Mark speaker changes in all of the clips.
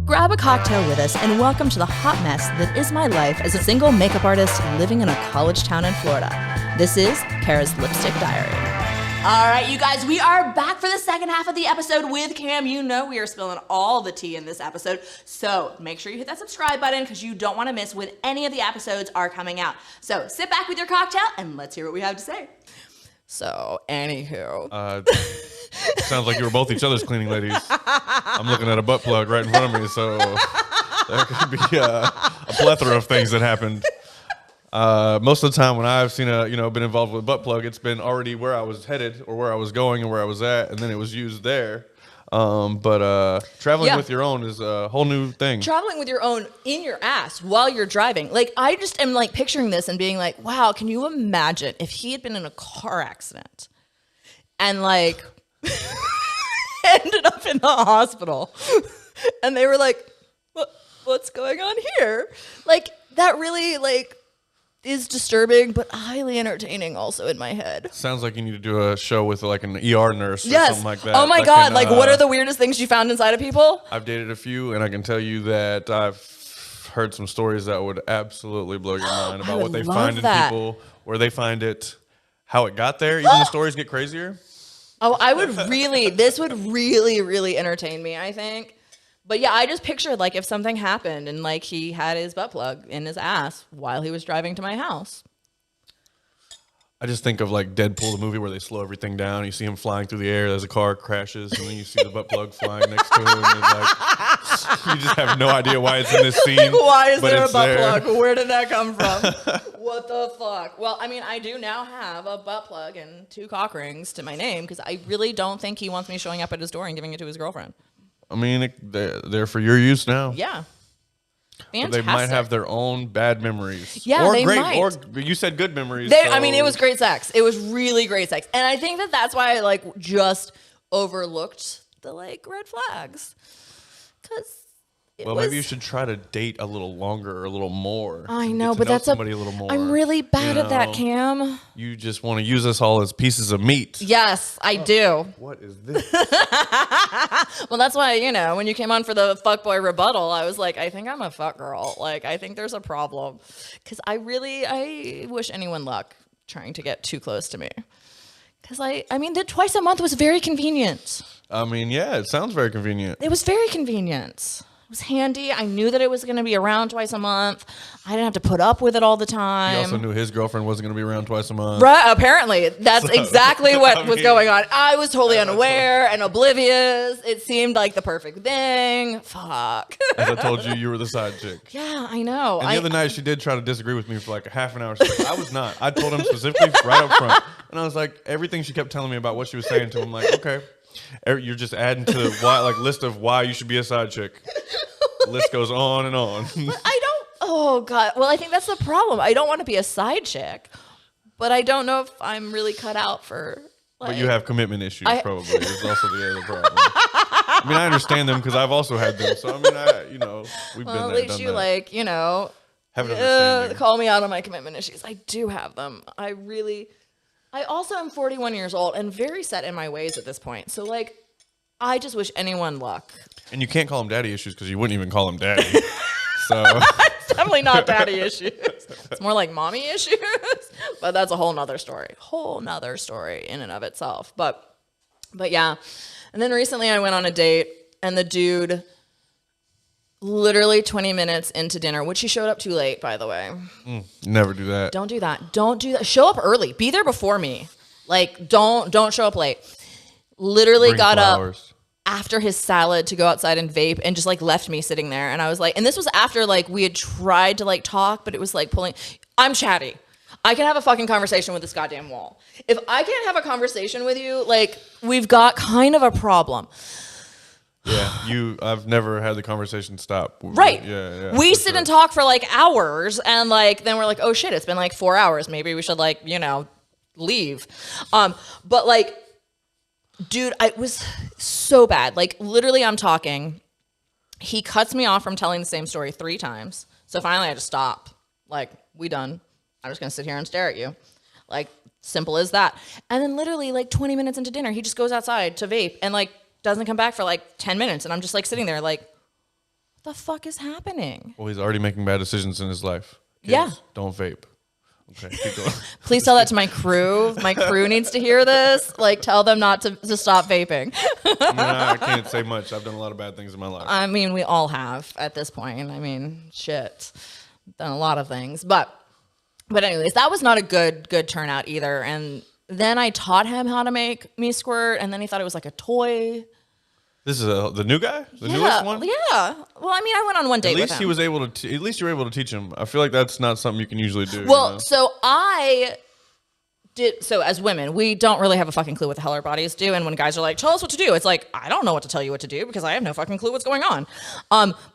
Speaker 1: Grab a cocktail with us and welcome to the hot mess that is my life as a single makeup artist living in a college town in Florida. This is Kara's Lipstick Diary. All right, you guys, we are back for the second half of the episode with Cam. You know we are spilling all the tea in this episode, so make sure you hit that subscribe button because you don't want to miss when any of the episodes are coming out. So sit back with your cocktail and let's hear what we have to say. So, anywho.
Speaker 2: Sounds like you were both each other's cleaning ladies. I'm looking at a butt plug right in front of me, so there could be a plethora of things that happened. Most of the time when I've seen been involved with a butt plug, it's been already where I was headed or where I was going and where I was at, and then it was used there. But traveling with your own is a whole new thing.
Speaker 1: Traveling with your own in your ass while you're driving. Like, I just am like picturing this and being like, wow, can you imagine if he had been in a car accident and like ended up in the hospital and they were like, what's going on here? Like, that really like is disturbing, but highly entertaining also in my head.
Speaker 2: Sounds like you need to do a show with like an ER nurse or something like that.
Speaker 1: Oh my God. Like, what are the weirdest things you found inside of people?
Speaker 2: I've dated a few, and I can tell you that I've heard some stories that would absolutely blow your mind about what they find in people, where they find it, how it got there. Even the stories get crazier.
Speaker 1: Oh, this would really, really entertain me, I think. But yeah, I just pictured like if something happened and like he had his butt plug in his ass while he was driving to my house.
Speaker 2: I just think of like Deadpool, the movie where they slow everything down. You see him flying through the air as a car crashes, and then you see the butt plug flying next to him. And it's like, you just have no idea why it's in this scene.
Speaker 1: Why is there a butt plug? Where did that come from? What the fuck? Well, I mean, I do now have a butt plug and 2 cock rings to my name because I really don't think he wants me showing up at his door and giving it to his girlfriend.
Speaker 2: I mean, they're for your use now.
Speaker 1: Yeah.
Speaker 2: Fantastic. But they might have their own bad memories.
Speaker 1: Yeah,
Speaker 2: or
Speaker 1: they
Speaker 2: great,
Speaker 1: might.
Speaker 2: Or you said good memories.
Speaker 1: I mean, it was great sex. It was really great sex. And I think that that's why I like just overlooked the like red flags. Because
Speaker 2: maybe you should try to date a little longer or a little more.
Speaker 1: I know, but that's
Speaker 2: somebody a little more.
Speaker 1: I'm really bad at that, Cam.
Speaker 2: You just want to use us all as pieces of meat.
Speaker 1: Yes, I do.
Speaker 2: What is this?
Speaker 1: Well, that's why, when you came on for the fuckboy rebuttal, I was like, I think I'm a fuck girl. Like, I think there's a problem. Because I wish anyone luck trying to get too close to me. Because I mean, the twice a month was very convenient.
Speaker 2: I mean, yeah, it sounds very convenient.
Speaker 1: It was very convenient. It was handy. I knew that it was going to be around twice a month. I didn't have to put up with it all the time.
Speaker 2: He also knew his girlfriend wasn't going to be around twice a month.
Speaker 1: Right, apparently. That's exactly what was going on. I was totally unaware and oblivious. It seemed like the perfect thing. Fuck.
Speaker 2: As I told you, you were the side chick.
Speaker 1: Yeah, I know.
Speaker 2: And the other night, she did try to disagree with me for like a half an hour. She's like, I was not. I told him specifically right up front. And I was like, everything she kept telling me about what she was saying to him, like, okay. You're just adding to the list of why you should be a side chick. The list goes on and on.
Speaker 1: But oh God. Well, I think that's the problem. I don't want to be a side chick, but I don't know if I'm really cut out for.
Speaker 2: But you have commitment issues, probably. Is also the other problem. I mean, I understand them because I've also had them. So I mean, we've been there.
Speaker 1: At least you
Speaker 2: have an understanding.
Speaker 1: Call me out on my commitment issues. I do have them. I also am 41 years old and very set in my ways at this point. So, like, I just wish anyone luck.
Speaker 2: And you can't call him daddy issues because you wouldn't even call him daddy. So
Speaker 1: it's definitely not daddy issues. It's more like mommy issues. But that's a whole nother story. Whole nother story in and of itself. But yeah. And then recently I went on a date and the dude literally 20 minutes into dinner, which he showed up too late, by the way.
Speaker 2: Never do that.
Speaker 1: Don't do that. Don't do that. Show up early. Be there before me. Like, don't show up late. Literally got up after his salad to go outside and vape and just like left me sitting there. And I was like, and this was after like we had tried to like talk, but it was like I'm chatty. I can have a fucking conversation with this goddamn wall. If I can't have a conversation with you, like we've got kind of a problem.
Speaker 2: Yeah, I've never had the conversation stop.
Speaker 1: Right.
Speaker 2: Yeah.
Speaker 1: We sit and talk for like hours and like, then we're like, oh shit, it's been like 4 hours. Maybe we should like, leave. But like, dude, it was so bad. Like literally I'm talking. He cuts me off from telling the same story 3 times. So finally I just stopped. Like, we done. I'm just going to sit here and stare at you. Like, simple as that. And then literally like 20 minutes into dinner, he just goes outside to vape and like doesn't come back for like 10 minutes. And I'm just like sitting there like, What the fuck is happening?
Speaker 2: Well, he's already making bad decisions in his life. Kids,
Speaker 1: Yeah.
Speaker 2: don't vape. Okay, keep going.
Speaker 1: Please tell that to my crew. My crew needs to hear this. Like, tell them not to stop vaping.
Speaker 2: I mean, I can't say much. I've done a lot of bad things in my life.
Speaker 1: I mean, we all have at this point. I mean, shit. Done a lot of things. But anyways, that was not a good turnout either. And then I taught him how to make me squirt, and then he thought it was like a toy.
Speaker 2: This is the new guy? The newest one?
Speaker 1: Yeah. Well, I mean, I went on one date with him.
Speaker 2: He was able to. At least you were able to teach him. I feel like that's not something you can usually do.
Speaker 1: Well,
Speaker 2: you know?
Speaker 1: so I did. So as women, we don't really have a fucking clue what the hell our bodies do. And when guys are like, "Tell us what to do," it's like, I don't know what to tell you what to do because I have no fucking clue what's going on.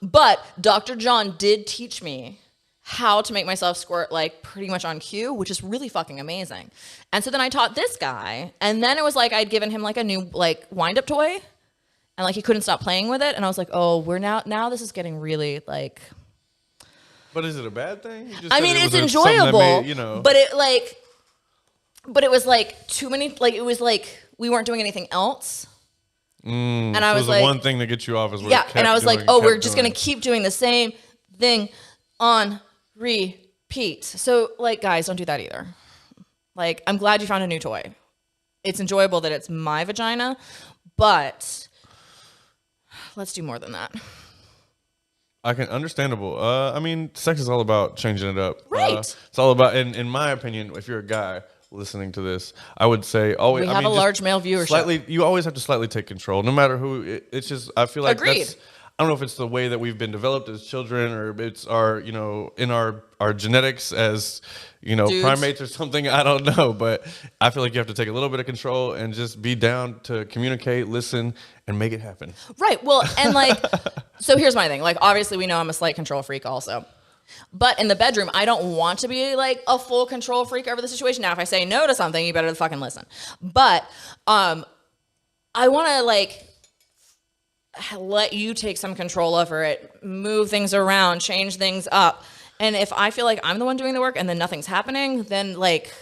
Speaker 1: But Dr. John did teach me how to make myself squirt like pretty much on cue, which is really fucking amazing. And so then I taught this guy, and then it was like I'd given him like a new like wind-up toy. And like he couldn't stop playing with it, and I was like, "Oh, we're now this is getting really like."
Speaker 2: But is it a bad thing?
Speaker 1: I mean, it's enjoyable,
Speaker 2: made, you know.
Speaker 1: but it was like too many. Like it was like we weren't doing anything else, and I was like,
Speaker 2: the one thing that gets you off is what
Speaker 1: yeah. And I was like, "Oh, we're just gonna keep doing the same thing on repeat." So like, guys, don't do that either. Like, I'm glad you found a new toy. It's enjoyable that it's my vagina, but let's do more than that.
Speaker 2: I can understandable. I mean, sex is all about changing it up.
Speaker 1: Right.
Speaker 2: It's all about, in my opinion, if you're a guy listening to this, I would say always.
Speaker 1: We have a large male viewership.
Speaker 2: You always have to slightly take control, no matter who. It's just, I feel like
Speaker 1: Agreed.
Speaker 2: I don't know if it's the way that we've been developed as children, or it's our, in our genetics as, dudes. Primates or something. I don't know, but I feel like you have to take a little bit of control and just be down to communicate, listen, and make it happen.
Speaker 1: Right. Well, and like, so here's my thing. Like, obviously, we know I'm a slight control freak also. But in the bedroom, I don't want to be like a full control freak over the situation. Now, if I say no to something, you better fucking listen. But I want to like let you take some control over it, move things around, change things up. And if I feel like I'm the one doing the work and then nothing's happening, then like...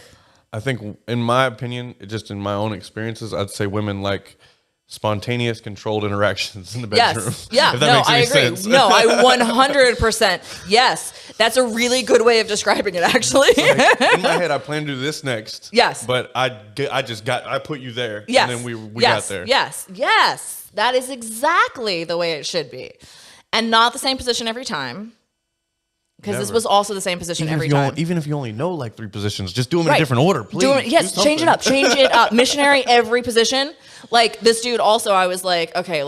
Speaker 2: I think, in my opinion, just in my own experiences, I'd say women like spontaneous, controlled interactions in the bedroom.
Speaker 1: Yes. Yeah.
Speaker 2: If that makes any
Speaker 1: I agree.
Speaker 2: sense.
Speaker 1: No, I 100%. Yes. That's a really good way of describing it, actually.
Speaker 2: Like, in my head, I plan to do this next.
Speaker 1: Yes.
Speaker 2: But I put you there.
Speaker 1: Yes.
Speaker 2: And then we got there.
Speaker 1: Yes. Yes. That is exactly the way it should be. And not the same position every time. Because this was also the same position every time.
Speaker 2: Even if you only know like 3 positions, just do them in a different order, please.
Speaker 1: Yes, change it up. Change it up. Missionary every position. Like this dude also, I was like, okay,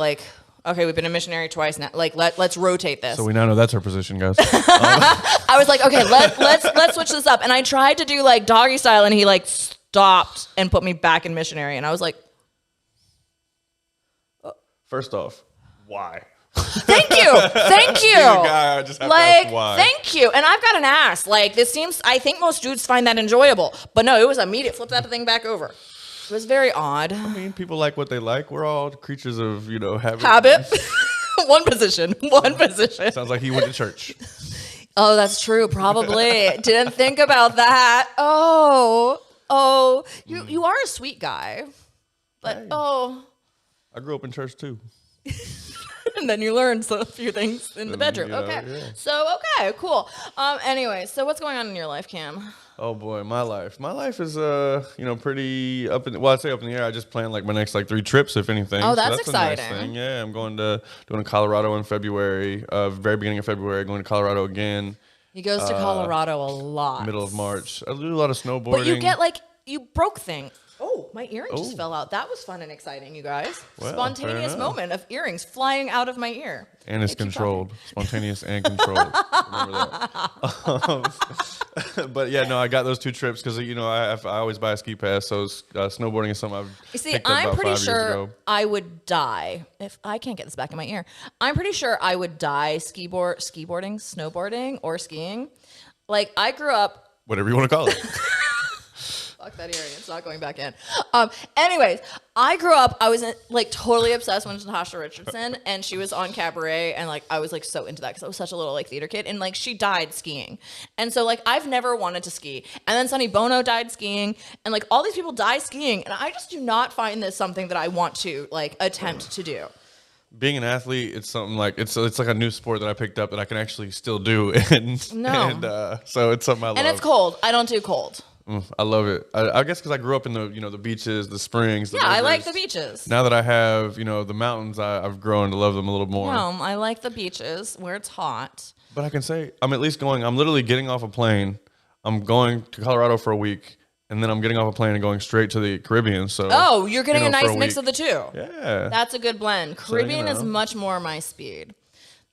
Speaker 1: we've been a missionary twice now. Like let's rotate this.
Speaker 2: So we now know that's our position, guys.
Speaker 1: I was like, okay, let's switch this up. And I tried to do like doggy style, and he like stopped and put me back in missionary. And I was like,
Speaker 2: First off, why?
Speaker 1: Thank you. Thank you.
Speaker 2: Guy, I just have to ask why.
Speaker 1: Thank you. And I've got an ass. Like, I think most dudes find that enjoyable. But no, it was immediate. Flip that thing back over. It was very odd.
Speaker 2: I mean, people like what they like. We're all creatures of, habit.
Speaker 1: Habit. One position.
Speaker 2: Sounds like he went to church.
Speaker 1: Oh, that's true. Probably. Didn't think about that. Oh. You are a sweet guy. But,
Speaker 2: Hey.
Speaker 1: I
Speaker 2: grew up in church, too.
Speaker 1: And then you learned a few things in the bedroom. Okay.
Speaker 2: Yeah.
Speaker 1: So, okay, cool. Anyway, so what's going on in your life, Cam?
Speaker 2: Oh boy, my life. My life is pretty up in I say up in the air. I just planned like my next like 3 trips, if anything.
Speaker 1: Oh, that's
Speaker 2: exciting.
Speaker 1: exciting.
Speaker 2: A nice thing. Yeah, I'm going to Colorado in February. Very beginning of February, going to Colorado again.
Speaker 1: He goes to Colorado a lot.
Speaker 2: Middle of March. I do a lot of snowboarding.
Speaker 1: But you get you broke things. Oh, my earring just fell out. That was fun and exciting, you guys.
Speaker 2: Well,
Speaker 1: Spontaneous moment of earrings flying out of my ear.
Speaker 2: And it's controlled. Spontaneous and controlled. Remember that. But yeah, no, I got those 2 trips because, I always buy a ski pass. So snowboarding is something I've picked up
Speaker 1: I'm
Speaker 2: about
Speaker 1: pretty
Speaker 2: 5 years
Speaker 1: sure
Speaker 2: ago.
Speaker 1: I would die if I can't get this back in my ear. I'm pretty sure I would die skiboarding, snowboarding, or skiing. Like, I grew up.
Speaker 2: Whatever you want to call it.
Speaker 1: Fuck that earring. It's not going back in. Anyways, I grew up, I was totally obsessed with Natasha Richardson, and she was on Cabaret, and I was so into that because I was such a little theater kid, and she died skiing. And so I've never wanted to ski. And then Sonny Bono died skiing, and all these people die skiing, and I just do not find this something that I want to attempt to do.
Speaker 2: being an athlete, it's something like it's like a new sport that I picked up that I can actually still do, and so it's something I love.
Speaker 1: And it's cold. I don't do cold.
Speaker 2: I love it. I guess because I grew up in the beaches, the springs. The
Speaker 1: rivers. I like the
Speaker 2: beaches.
Speaker 1: beaches.
Speaker 2: Now that I have the mountains, I've grown to love them a little more.
Speaker 1: No, I like the beaches where it's hot.
Speaker 2: But I can say I'm at least going. I'm literally getting off a plane. I'm going to Colorado for a week, and then I'm getting off a plane and going straight to the Caribbean. So
Speaker 1: you're getting a nice mix of the two.
Speaker 2: Yeah,
Speaker 1: that's a good blend. Caribbean is much more my speed.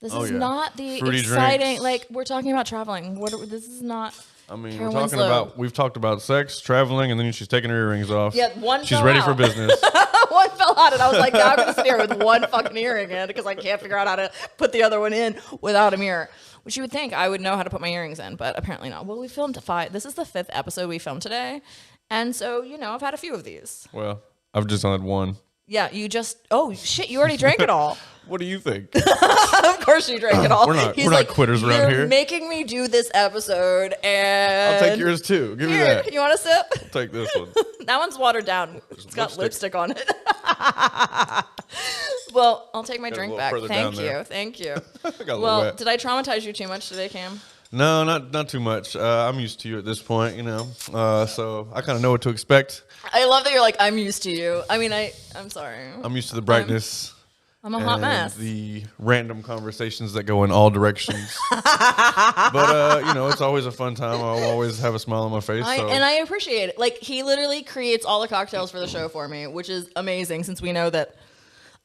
Speaker 1: This is not the
Speaker 2: fruity
Speaker 1: exciting.
Speaker 2: Drinks.
Speaker 1: Like we're talking about traveling. This is not.
Speaker 2: I mean, we've talked about sex, traveling, and then she's taking her earrings off.
Speaker 1: Yeah,
Speaker 2: she's ready for business.
Speaker 1: One fell out, and I was like, now I'm going to sit here with one fucking earring in because I can't figure out how to put the other one in without a mirror. Which you would think I would know how to put my earrings in, but apparently not. Well, we filmed 5. This is the 5th episode we filmed today. And so, I've had a few of these.
Speaker 2: Well, I've just had one.
Speaker 1: Yeah, you already drank it all.
Speaker 2: What do you think?
Speaker 1: Of course you drank it all.
Speaker 2: We're not quitters around here.
Speaker 1: You're making me do this episode, and...
Speaker 2: I'll take yours too. Give me that.
Speaker 1: You want a sip?
Speaker 2: I'll take this one.
Speaker 1: That one's watered down. It's got lipstick on it. Well, I'll take my drink back. Thank you. Well, did I traumatize you too much today, Cam?
Speaker 2: No, not too much. I'm used to you at this point, so I kind of know what to expect.
Speaker 1: I love that you're like, I'm used to you. I mean, I'm sorry.
Speaker 2: I'm used to the brightness.
Speaker 1: I'm a hot mess.
Speaker 2: The random conversations that go in all directions. But, it's always a fun time. I'll always have a smile on my face.
Speaker 1: And I appreciate it. Like, he literally creates all the cocktails for the show for me, which is amazing since we know that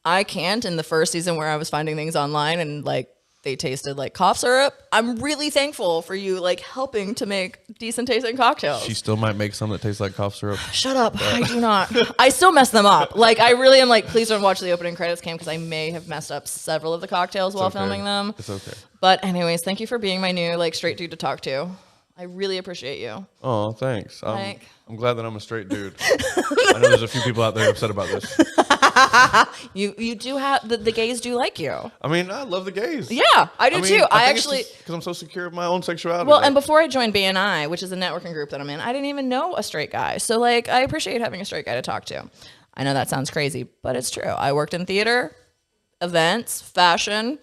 Speaker 1: I can't in the first season where I was finding things online and, like, they tasted like cough syrup. I'm really thankful for you, like, helping to make decent tasting cocktails.
Speaker 2: She still might make some that taste like cough syrup.
Speaker 1: Shut up. I do not. I still mess them up. Like, I really am like, please don't watch the opening credits, Cam, because I may have messed up several of the cocktails while filming them.
Speaker 2: It's okay.
Speaker 1: But anyways, thank you for being my new, like, straight dude to talk to. I really appreciate you.
Speaker 2: Oh, thanks. I'm glad that I'm a straight dude. I know there's a few people out there upset about this.
Speaker 1: You do have the gays do like you.
Speaker 2: I mean, I love the gays.
Speaker 1: Yeah, I do too. I actually
Speaker 2: because I'm so secure of my own sexuality.
Speaker 1: Well, and before I joined BNI, which is a networking group that I'm in, I didn't even know a straight guy. So like, I appreciate having a straight guy to talk to. I know that sounds crazy, but it's true. I worked in theater, events, fashion.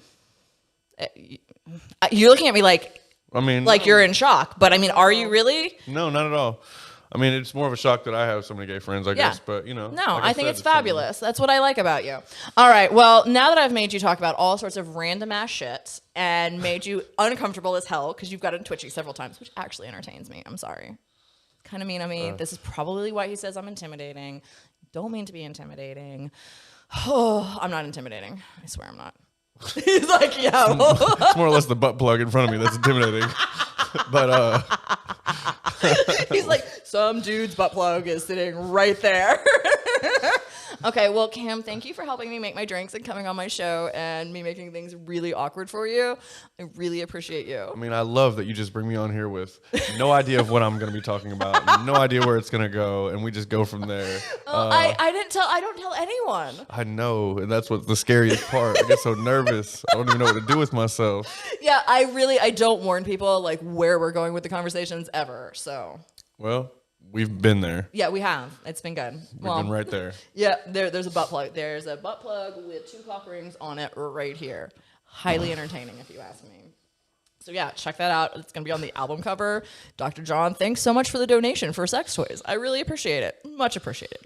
Speaker 1: You're looking at me like.
Speaker 2: I mean,
Speaker 1: like you're in shock, but I mean, are you really?
Speaker 2: No, not at all. I mean, it's more of a shock that I have so many gay friends, I guess, but No,
Speaker 1: like I think it's fabulous. That's what I like about you. All right, well, now that I've made you talk about all sorts of random ass shit and made you uncomfortable as hell because you've gotten twitchy several times, which actually entertains me. I'm sorry. Kind of mean of me. This is probably why he says I'm intimidating. Don't mean to be intimidating. Oh, I'm not intimidating. I swear I'm not. He's like, yeah.
Speaker 2: It's more or less the butt plug in front of me that's intimidating. But
Speaker 1: he's like, some dude's butt plug is sitting right there. Okay, well, Cam, thank you for helping me make my drinks and coming on my show and me making things really awkward for you. I really appreciate you.
Speaker 2: I mean, I love that you just bring me on here with no idea of what I'm going to be talking about, no idea where it's going to go, and we just go from there.
Speaker 1: I don't tell anyone.
Speaker 2: I know, and that's what's the scariest part. I get so nervous. I don't even know what to do with myself.
Speaker 1: Yeah, I don't warn people like where we're going with the conversations ever. So.
Speaker 2: Well. We've been there.
Speaker 1: Yeah, we have. It's been good.
Speaker 2: We've been right there.
Speaker 1: Yeah, there's a butt plug. There's a butt plug with 2 cock rings on it right here. Highly entertaining, if you ask me. So yeah, check that out. It's going to be on the album cover. Dr. John, thanks so much for the donation for sex toys. I really appreciate it. Much appreciated.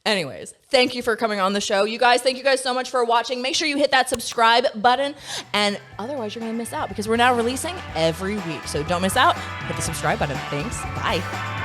Speaker 1: Anyways, thank you for coming on the show. You guys, thank you guys so much for watching. Make sure you hit that subscribe button. And otherwise, you're going to miss out because we're now releasing every week. So don't miss out. Hit the subscribe button. Thanks. Bye.